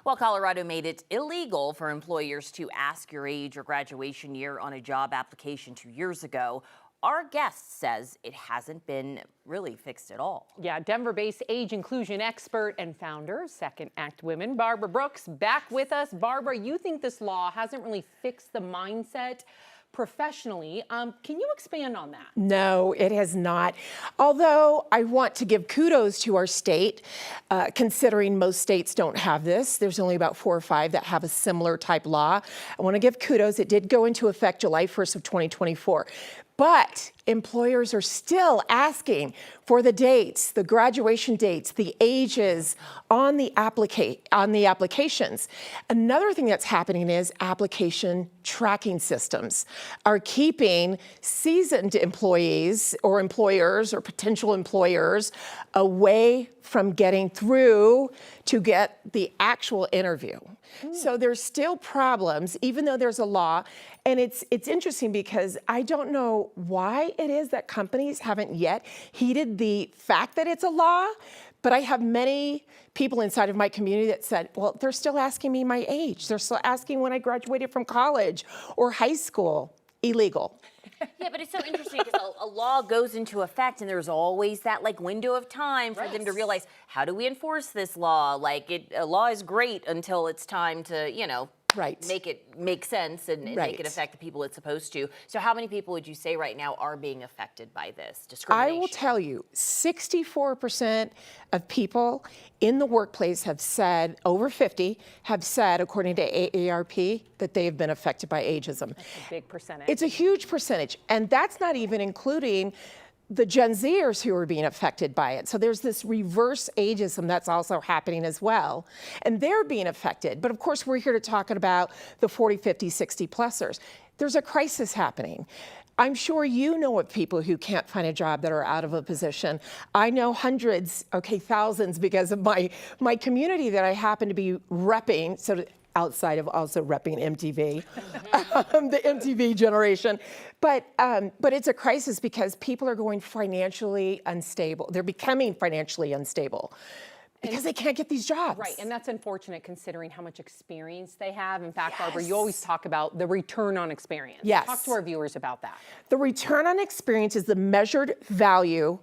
Well, Colorado made it illegal for employers to ask your age or graduation year on a job application 2 years ago. Our guest says it hasn't been really fixed at all. Yeah, Denver-based age inclusion expert and founder, SecondActWomen Barbara Brooks, back with us. Barbara, you think this law hasn't really fixed the mindset professionally. Can you expand on that? No, it has not. Although I want to give kudos to our state, considering most states don't have this. There's only about 4 or 5 that have a similar type law. I want to give kudos. It did go into effect July 1st of 2024. But employers are still asking for the dates, the graduation dates, the ages on the applications. Another thing that's happening is application tracking systems are keeping seasoned employees or employers or potential employers away from getting through to get the actual interview. So there's still problems, even though there's a law. And it's interesting because I don't know why it is that companies haven't yet heeded the fact that it's a law, but I have many people inside of my community that said, well, they're still asking me my age. They're still asking when I graduated from college or high school. Illegal. Yeah, but it's so interesting because a law goes into effect and there's always that window of time for them to realize, how do we enforce this law? A law is great until it's time to, make it make sense and make it affect the people it's supposed to. So how many people would you say right now are being affected by this discrimination? I will tell you, 64% of people in the workplace have said, over 50, have said, according to AARP, that they have been affected by ageism. That's a big percentage. It's a huge percentage. And that's not even including the Gen Zers who are being affected by it. So there's this reverse ageism that's also happening as well. And they're being affected. But of course, we're here to talk about the 40, 50, 60 plusers. There's a crisis happening. I'm sure you know of people who can't find a job that are out of a position. I know hundreds, thousands, because of my community that I happen to be repping, so outside of also repping MTV, the MTV generation. But it's a crisis because people are going financially unstable. They're becoming financially unstable because they can't get these jobs. Right, and that's unfortunate considering how much experience they have. In fact, Barbara, you always talk about the return on experience. Yes. Talk to our viewers about that. The return on experience is the measured value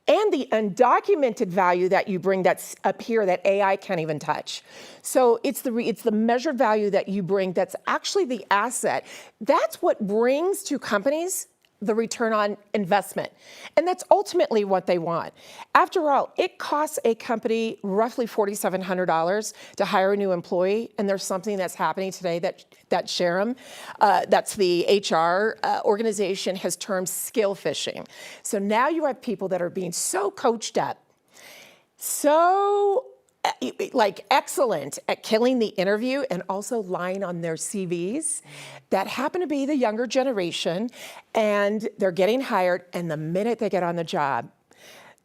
and the undocumented value that you bring that's up here that AI can't even touch. So it's the measured value that you bring that's actually the asset. That's what brings to companies the return on investment. And that's ultimately what they want. After all, it costs a company roughly $4,700 to hire a new employee. And there's something that's happening today that SHRM, that's the HR organization, has termed skill fishing. So now you have people that are being so coached up, so excellent at killing the interview and also lying on their CVs that happen to be the younger generation, and they're getting hired, and the minute they get on the job,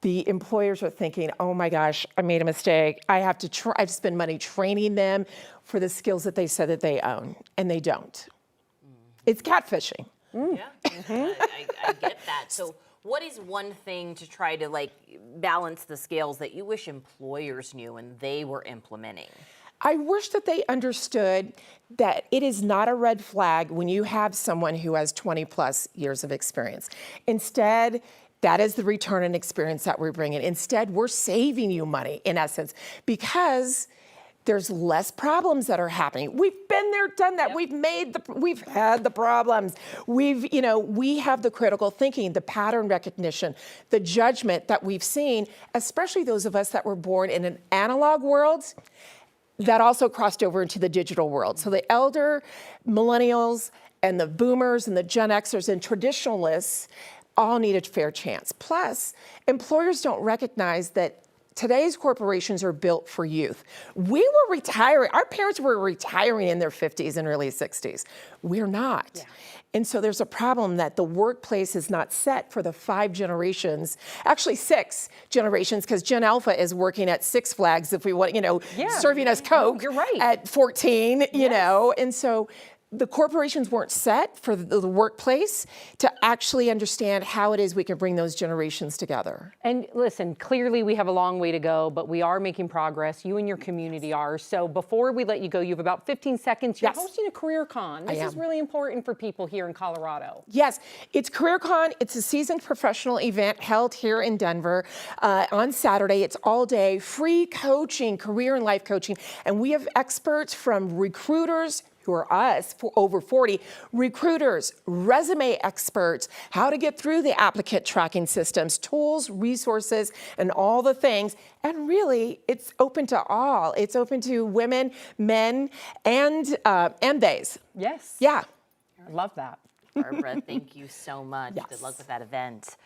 the employers are thinking, oh my gosh, I made a mistake. I have to spend money training them for the skills that they said that they own, and they don't. It's catfishing. Yeah, I get that. So what is one thing to try to balance the scales that you wish employers knew and they were implementing? I wish that they understood that it is not a red flag when you have someone who has 20 plus years of experience. Instead, that is the return on experience that we're bringing. Instead, we're saving you money, in essence, because there's less problems that are happening. We've been there, done that. Yep. We've had the problems. We have the critical thinking, the pattern recognition, the judgment that we've seen, especially those of us that were born in an analog world that also crossed over into the digital world. So the elder millennials and the boomers and the Gen Xers and traditionalists all need a fair chance. Plus, employers don't recognize that today's corporations are built for youth. We were retiring. Our parents were retiring in their 50s and early 60s. We're not. Yeah. And so there's a problem that the workplace is not set for the 5 generations, actually 6 generations, because Gen Alpha is working at Six Flags, if we want, serving us Coke you're right. at 14, you know. And so the corporations weren't set for the workplace to actually understand how it is we can bring those generations together. And listen, clearly we have a long way to go, but we are making progress. You and your community are. So before we let you go, you have about 15 seconds. You're Yes. hosting a career con. This is am. really important for people here in Colorado. Yes, it's CareerCon. It's a seasoned professional event held here in Denver on Saturday. It's all day, free coaching, career and life coaching. And we have experts from recruiters, who are us, for over 40, recruiters, resume experts, how to get through the applicant tracking systems, tools, resources, and all the things. And really, it's open to all. It's open to women, men, and theys. Yes. Yeah. I love that. Barbara, thank you so much. Yes. Good luck with that event.